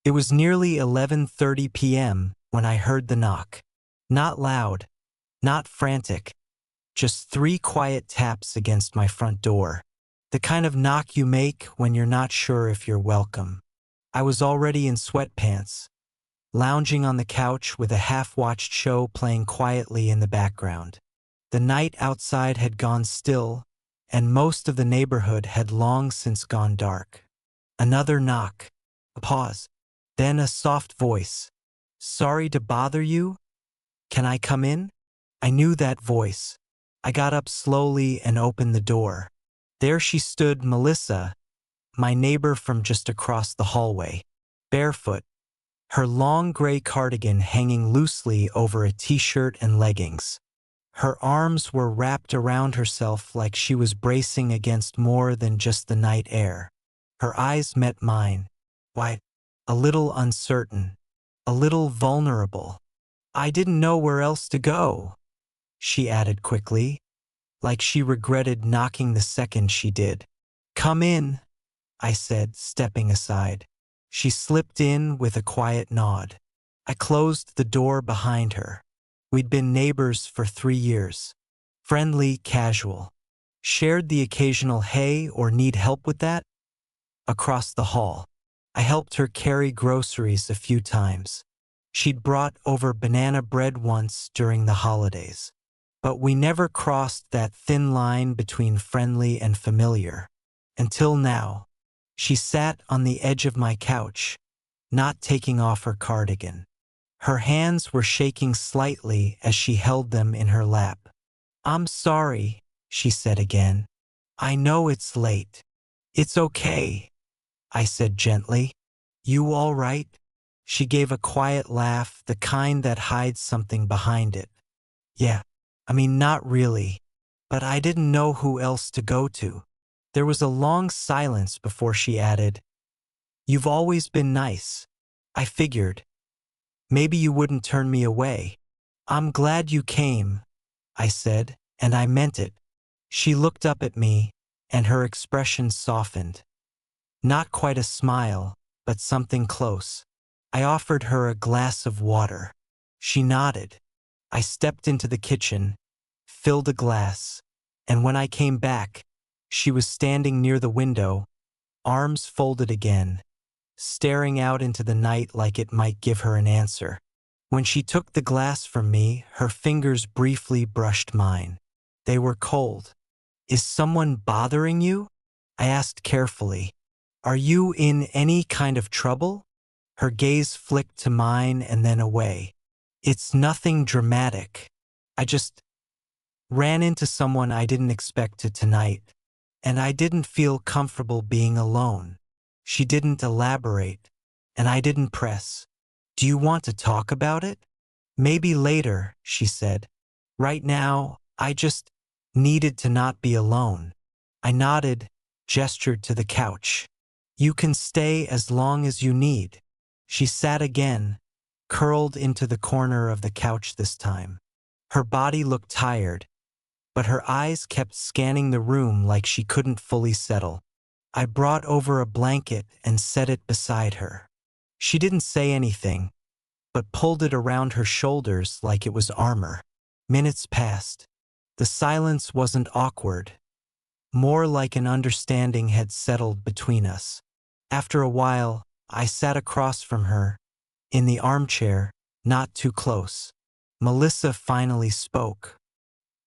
It was nearly 11:30 p.m. when I heard the knock. Not loud, not frantic, just 3 quiet taps against my front door. The kind of knock you make when you're not sure if you're welcome. I was already in sweatpants, lounging on the couch with a half-watched show playing quietly in the background. The night outside had gone still, and most of the neighborhood had long since gone dark. Another knock. A pause. Then a soft voice. "Sorry to bother you? Can I come in?" I knew that voice. I got up slowly and opened the door. There she stood, Melissa, my neighbor from just across the hallway, barefoot, her long gray cardigan hanging loosely over a t-shirt and leggings. Her arms were wrapped around herself like she was bracing against more than just the night air. Her eyes met mine, wide, a little uncertain, a little vulnerable. "I didn't know where else to go," she added quickly, like she regretted knocking the second she did. "Come in," I said, stepping aside. She slipped in with a quiet nod. I closed the door behind her. We'd been neighbors for 3 years. Friendly, casual. Shared the occasional "hey" or "need help with that?" Across the hall. I helped her carry groceries a few times. She'd brought over banana bread once during the holidays. But we never crossed that thin line between friendly and familiar. Until now. She sat on the edge of my couch, not taking off her cardigan. Her hands were shaking slightly as she held them in her lap. "I'm sorry," she said again. "I know it's late." "It's okay," I said gently. "You all right?" She gave a quiet laugh, the kind that hides something behind it. "Yeah, not really, but I didn't know who else to go to." There was a long silence before she added, "You've always been nice. I figured. Maybe you wouldn't turn me away." "I'm glad you came," I said, and I meant it. She looked up at me, and her expression softened. Not quite a smile, but something close. I offered her a glass of water. She nodded. I stepped into the kitchen, filled a glass, and when I came back, she was standing near the window, arms folded again, staring out into the night like it might give her an answer. When she took the glass from me, her fingers briefly brushed mine. They were cold. "Is someone bothering you?" I asked carefully. "Are you in any kind of trouble?" Her gaze flicked to mine and then away. "It's nothing dramatic. I just ran into someone I didn't expect to tonight, and I didn't feel comfortable being alone." She didn't elaborate, and I didn't press. "Do you want to talk about it?" "Maybe later," she said. "Right now, I just needed to not be alone." I nodded, gestured to the couch. "You can stay as long as you need." She sat again, curled into the corner of the couch this time. Her body looked tired, but her eyes kept scanning the room like she couldn't fully settle. I brought over a blanket and set it beside her. She didn't say anything, but pulled it around her shoulders like it was armor. Minutes passed. The silence wasn't awkward. More like an understanding had settled between us. After a while, I sat across from her, in the armchair, not too close. Melissa finally spoke.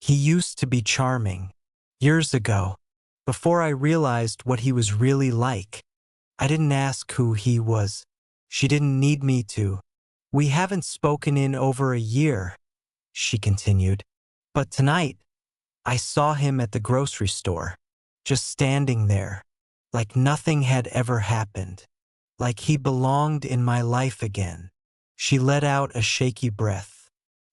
"He used to be charming. Years ago. Before I realized what he was really like. I didn't ask who he was. She didn't need me to. We haven't spoken in over a year," she continued. "But tonight, I saw him at the grocery store, just standing there, like nothing had ever happened, like he belonged in my life again." She let out a shaky breath.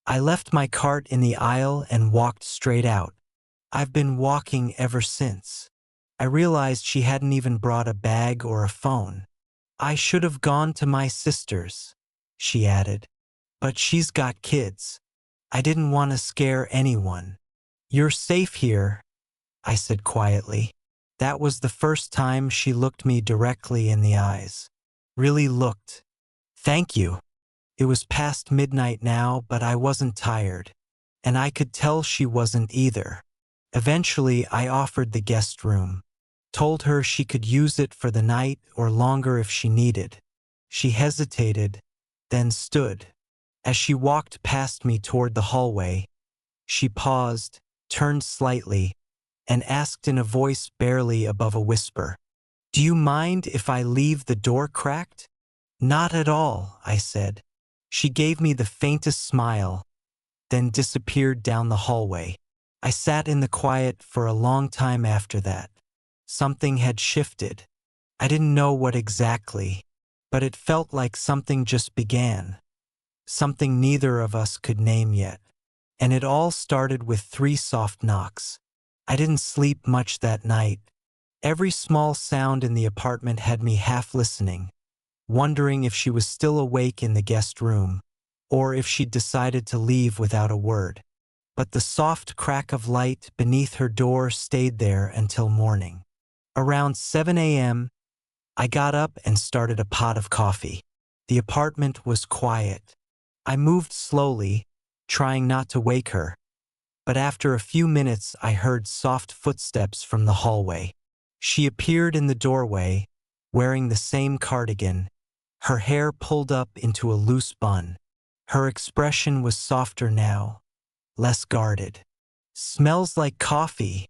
"I left my cart in the aisle and walked straight out. I've been walking ever since." I realized she hadn't even brought a bag or a phone. "I should have gone to my sister's," she added. "But she's got kids. I didn't want to scare anyone." "You're safe here," I said quietly. That was the first time she looked me directly in the eyes. really looked. Thank you. It was past midnight now, but I wasn't tired, and I could tell she wasn't either. Eventually, I offered the guest room, told her she could use it for the night or longer if she needed. She hesitated, then stood. As she walked past me toward the hallway, she paused, turned slightly, and asked in a voice barely above a whisper, "Do you mind if I leave the door cracked?" "Not at all," I said. She gave me the faintest smile, then disappeared down the hallway. I sat in the quiet for a long time after that. Something had shifted. I didn't know what exactly, but it felt like something just began. Something neither of us could name yet. And it all started with 3 soft knocks. I didn't sleep much that night. Every small sound in the apartment had me half listening, wondering if she was still awake in the guest room, or if she'd decided to leave without a word. But the soft crack of light beneath her door stayed there until morning. Around 7 a.m., I got up and started a pot of coffee. The apartment was quiet. I moved slowly, trying not to wake her, but after a few minutes I heard soft footsteps from the hallway. She appeared in the doorway, wearing the same cardigan, her hair pulled up into a loose bun. Her expression was softer now, less guarded. "Smells like coffee,"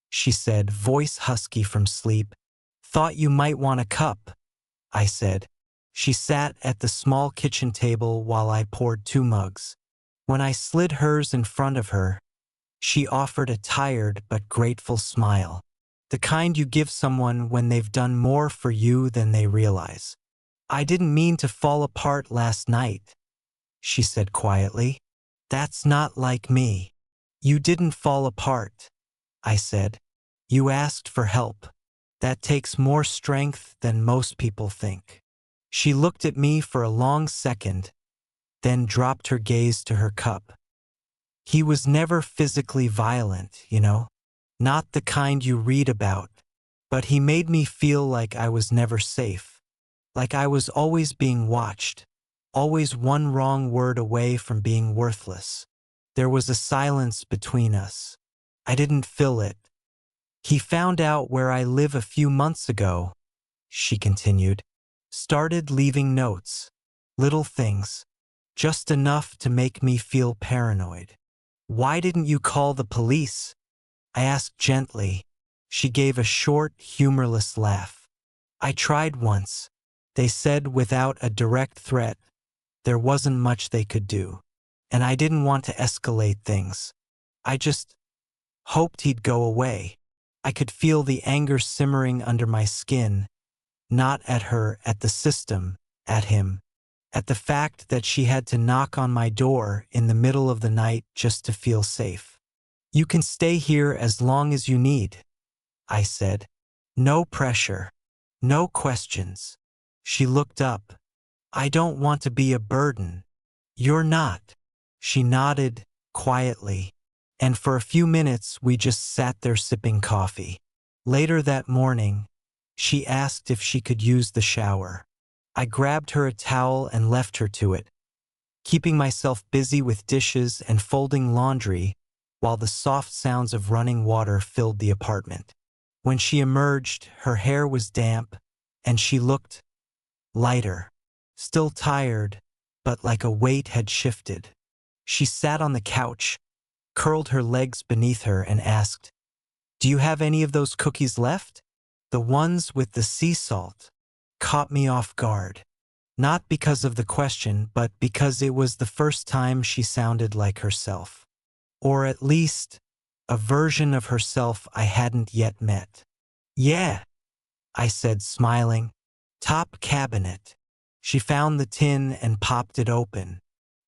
she said, voice husky from sleep. "Thought you might want a cup," I said. She sat at the small kitchen table while I poured 2 mugs. When I slid hers in front of her, she offered a tired but grateful smile. The kind you give someone when they've done more for you than they realize. "I didn't mean to fall apart last night," she said quietly. "That's not like me." "You didn't fall apart," I said. "You asked for help. That takes more strength than most people think." She looked at me for a long second, then dropped her gaze to her cup. "He was never physically violent, you know? Not the kind you read about, but he made me feel like I was never safe. Like I was always being watched, always one wrong word away from being worthless. There was a silence between us. I didn't fill it. He found out where I live a few months ago," she continued. "Started leaving notes. Little things. Just enough to make me feel paranoid." "Why didn't you call the police?" I asked gently. She gave a short, humorless laugh. "I tried once. They said without a direct threat, there wasn't much they could do. And I didn't want to escalate things. I just hoped he'd go away." I could feel the anger simmering under my skin, not at her, at the system, at him, at the fact that she had to knock on my door in the middle of the night just to feel safe. "You can stay here as long as you need," I said. "No pressure. No questions." She looked up. "I don't want to be a burden." "You're not." She nodded, quietly, and for a few minutes we just sat there sipping coffee. Later that morning, she asked if she could use the shower. I grabbed her a towel and left her to it, keeping myself busy with dishes and folding laundry while the soft sounds of running water filled the apartment. When she emerged, her hair was damp, and she looked lighter, still tired, but like a weight had shifted. She sat on the couch, curled her legs beneath her, and asked, "Do you have any of those cookies left?" The ones with the sea salt caught me off guard. Not because of the question, but because it was the first time she sounded like herself. Or at least, a version of herself I hadn't yet met. "Yeah," I said, smiling. "Top cabinet." She found the tin and popped it open.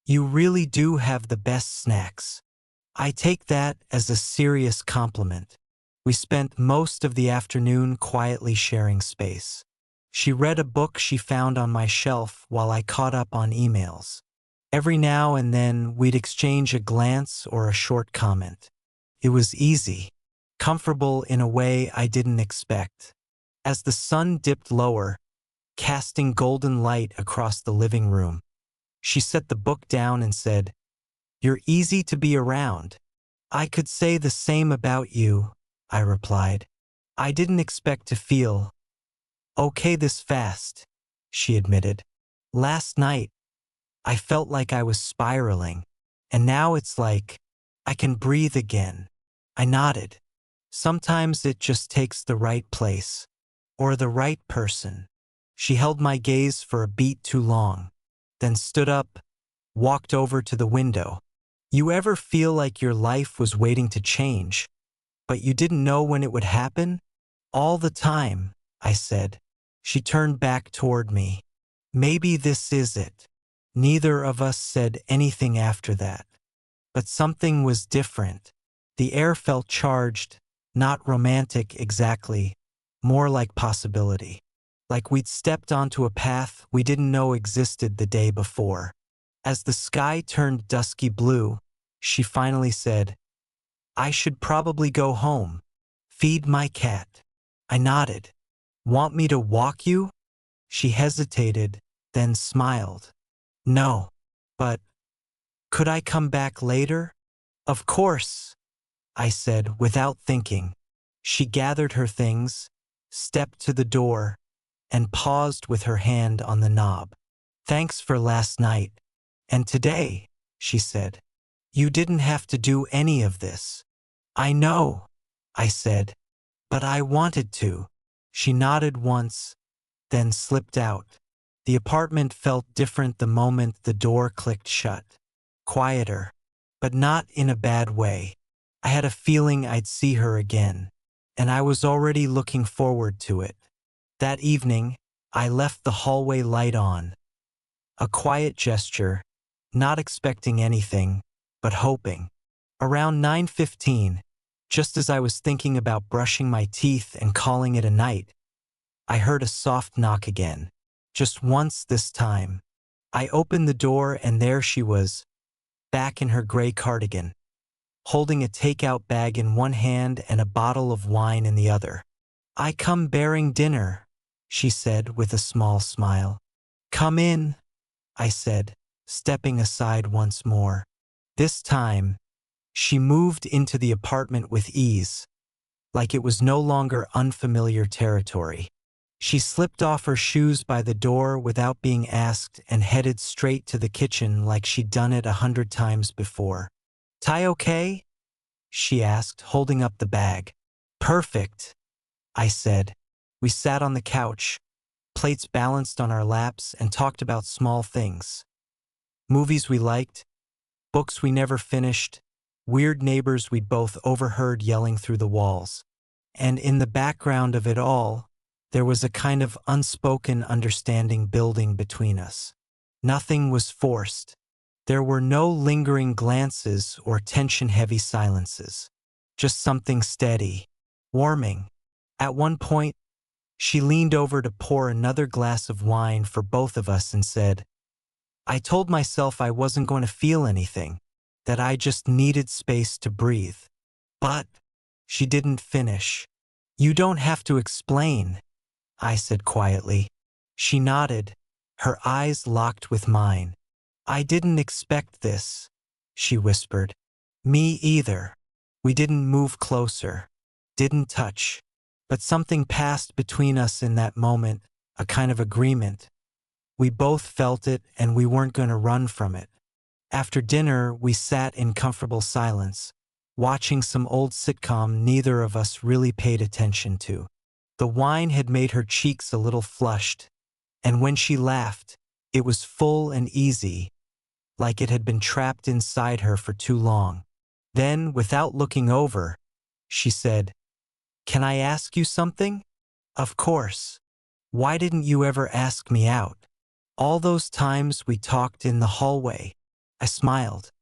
"You really do have the best snacks." I take that as a serious compliment. We spent most of the afternoon quietly sharing space. She read a book she found on my shelf while I caught up on emails. Every now and then we'd exchange a glance or a short comment. It was easy, comfortable in a way I didn't expect. As the sun dipped lower, casting golden light across the living room. She set the book down and said, "You're easy to be around." "I could say the same about you," I replied. "I didn't expect to feel okay this fast," she admitted. "Last night, I felt like I was spiraling, and now it's like I can breathe again." I nodded. "Sometimes it just takes the right place, or the right person." She held my gaze for a beat too long, then stood up, walked over to the window. "You ever feel like your life was waiting to change, but you didn't know when it would happen?" "All the time," I said. She turned back toward me. "Maybe this is it." Neither of us said anything after that. But something was different. The air felt charged, not romantic exactly, more like possibility. Like we'd stepped onto a path we didn't know existed the day before. As the sky turned dusky blue, she finally said, "I should probably go home. Feed my cat." I nodded. "Want me to walk you?" She hesitated, then smiled. "No, but could I come back later?" "Of course," I said without thinking. She gathered her things, stepped to the door, and paused with her hand on the knob. "Thanks for last night. And today," she said. "You didn't have to do any of this." "I know," I said, "but I wanted to." She nodded once, then slipped out. The apartment felt different the moment the door clicked shut. Quieter, but not in a bad way. I had a feeling I'd see her again, and I was already looking forward to it. That evening, I left the hallway light on. A quiet gesture, not expecting anything, but hoping. Around 9:15, just as I was thinking about brushing my teeth and calling it a night, I heard a soft knock again. Just once this time. I opened the door and there she was, back in her gray cardigan, holding a takeout bag in one hand and a bottle of wine in the other. "I come bearing dinner," she said with a small smile. "Come in," I said, stepping aside once more. This time, she moved into the apartment with ease, like it was no longer unfamiliar territory. She slipped off her shoes by the door without being asked and headed straight to the kitchen like she'd done it 100 times before. "Ty okay?" she asked, holding up the bag. "Perfect," I said. We sat on the couch, plates balanced on our laps, and talked about small things. Movies we liked, books we never finished, weird neighbors we'd both overheard yelling through the walls. And in the background of it all, there was a kind of unspoken understanding building between us. Nothing was forced. There were no lingering glances or tension-heavy silences. Just something steady, warming. At one point, she leaned over to pour another glass of wine for both of us and said, "I told myself I wasn't going to feel anything, that I just needed space to breathe." But she didn't finish. "You don't have to explain," I said quietly. She nodded, her eyes locked with mine. "I didn't expect this," she whispered. "Me either." We didn't move closer, didn't touch, but something passed between us in that moment, a kind of agreement. We both felt it and we weren't going to run from it. After dinner, we sat in comfortable silence, watching some old sitcom neither of us really paid attention to. The wine had made her cheeks a little flushed, and when she laughed, it was full and easy, like it had been trapped inside her for too long. Then, without looking over, she said, "Can I ask you something?" "Of course. Why didn't you ever ask me out?" "All those times we talked in the hallway." I smiled.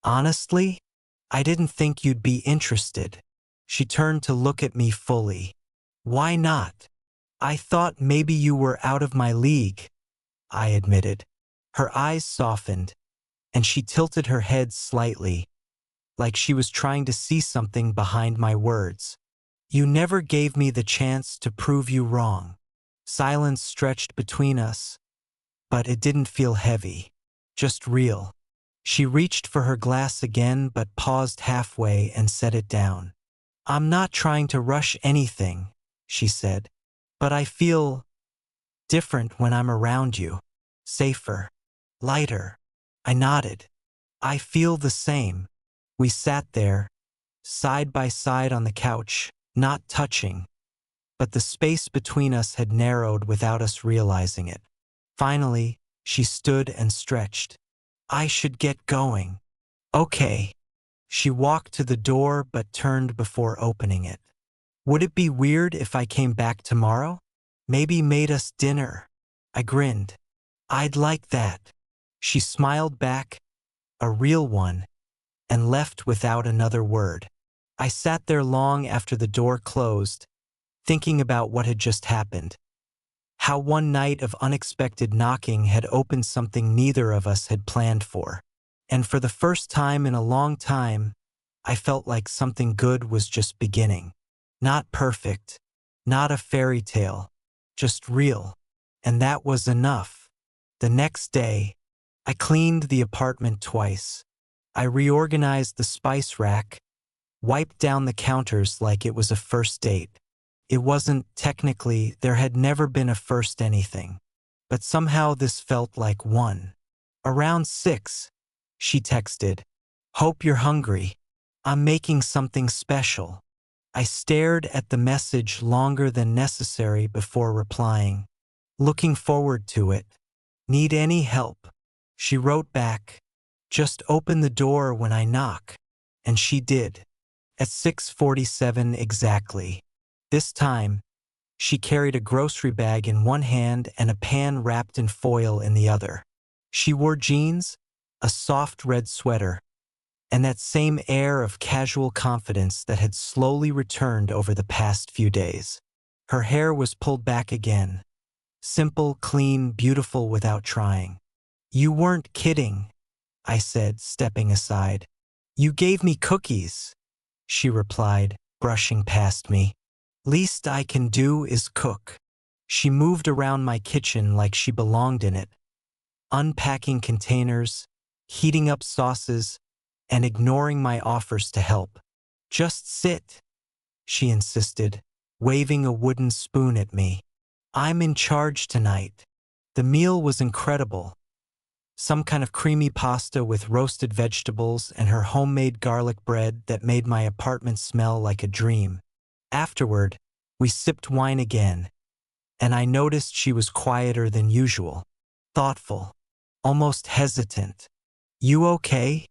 "Honestly, I didn't think you'd be interested." She turned to look at me fully. "Why not?" "I thought maybe you were out of my league," I admitted. Her eyes softened, and she tilted her head slightly, like she was trying to see something behind my words. "You never gave me the chance to prove you wrong." Silence stretched between us, but it didn't feel heavy, just real. She reached for her glass again but paused halfway and set it down. "I'm not trying to rush anything," she said, "but I feel different when I'm around you. Safer. Lighter." I nodded. "I feel the same." We sat there, side by side on the couch, not touching, but the space between us had narrowed without us realizing it. Finally, she stood and stretched. "I should get going." "Okay." She walked to the door but turned before opening it. "Would it be weird if I came back tomorrow? Maybe made us dinner?" I grinned. "I'd like that." She smiled back, a real one, and left without another word. I sat there long after the door closed, thinking about what had just happened. How one night of unexpected knocking had opened something neither of us had planned for. And for the first time in a long time, I felt like something good was just beginning. Not perfect, not a fairy tale, just real. And that was enough. The next day, I cleaned the apartment twice. I reorganized the spice rack, wiped down the counters like it was a first date. It wasn't technically, there had never been a first anything. But somehow this felt like one. Around 6, she texted, "Hope you're hungry. I'm making something special." I stared at the message longer than necessary before replying. "Looking forward to it. Need any help?" She wrote back, "Just open the door when I knock." And she did. At 6:47 exactly. This time, she carried a grocery bag in one hand and a pan wrapped in foil in the other. She wore jeans, a soft red sweater, and that same air of casual confidence that had slowly returned over the past few days. Her hair was pulled back again. Simple, clean, beautiful without trying. "You weren't kidding," I said, stepping aside. "You gave me cookies," she replied, brushing past me. "Least I can do is cook." She moved around my kitchen like she belonged in it, unpacking containers, heating up sauces, and ignoring my offers to help. "Just sit," she insisted, waving a wooden spoon at me. "I'm in charge tonight." The meal was incredible. Some kind of creamy pasta with roasted vegetables and her homemade garlic bread that made my apartment smell like a dream. Afterward, we sipped wine again, and I noticed she was quieter than usual, thoughtful, almost hesitant. "You okay?"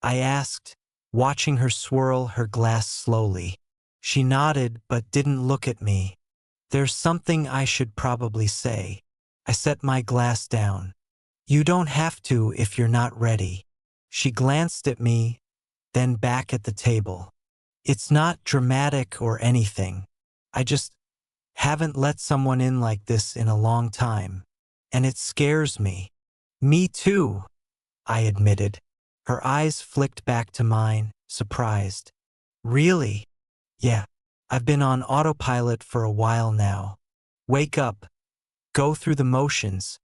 I asked, watching her swirl her glass slowly. She nodded but didn't look at me. "There's something I should probably say." I set my glass down. "You don't have to if you're not ready." She glanced at me, then back at the table. "It's not dramatic or anything. I just haven't let someone in like this in a long time. And it scares me." "Me too," I admitted. Her eyes flicked back to mine, surprised. "Really?" "Yeah. I've been on autopilot for a while now. Wake up, go through the motions,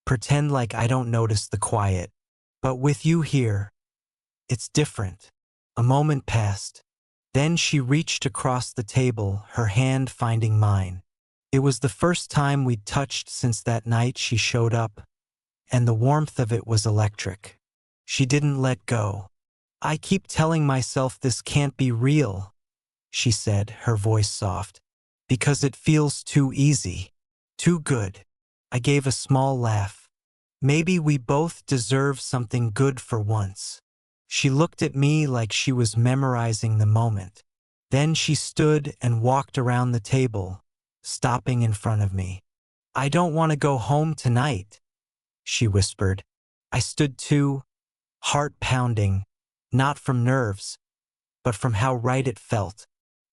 pretend like I don't notice the quiet. But with you here, it's different." A moment passed. Then she reached across the table, her hand finding mine. It was the first time we'd touched since that night she showed up, and the warmth of it was electric. She didn't let go. "I keep telling myself this can't be real," she said, her voice soft, "because it feels too easy, too good." I gave a small laugh. "Maybe we both deserve something good for once." She looked at me like she was memorizing the moment. Then she stood and walked around the table, stopping in front of me. "I don't want to go home tonight," she whispered. I stood too, heart pounding, not from nerves, but from how right it felt.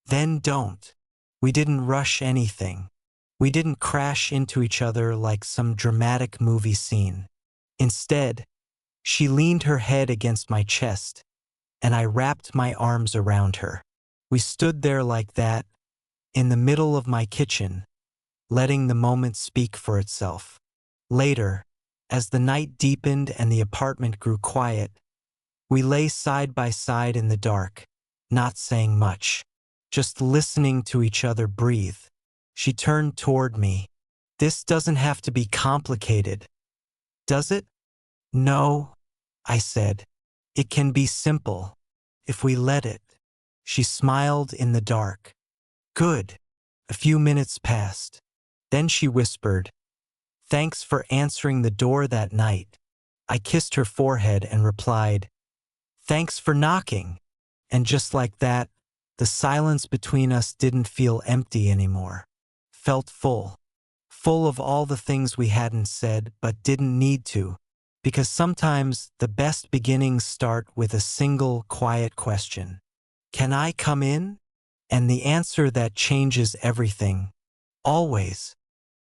"Then don't." We didn't rush anything. We didn't crash into each other like some dramatic movie scene. Instead, she leaned her head against my chest, and I wrapped my arms around her. We stood there like that, in the middle of my kitchen, letting the moment speak for itself. Later, as the night deepened and the apartment grew quiet, we lay side by side in the dark, not saying much, just listening to each other breathe. She turned toward me. "This doesn't have to be complicated, does it?" "No," I said. "It can be simple, if we let it." She smiled in the dark. "Good." A few minutes passed. Then she whispered, "Thanks for answering the door that night." I kissed her forehead and replied, "Thanks for knocking." And just like that, the silence between us didn't feel empty anymore. Felt full. Full of all the things we hadn't said but didn't need to. Because sometimes the best beginnings start with a single quiet question. "Can I come in?" And the answer that changes everything. Always.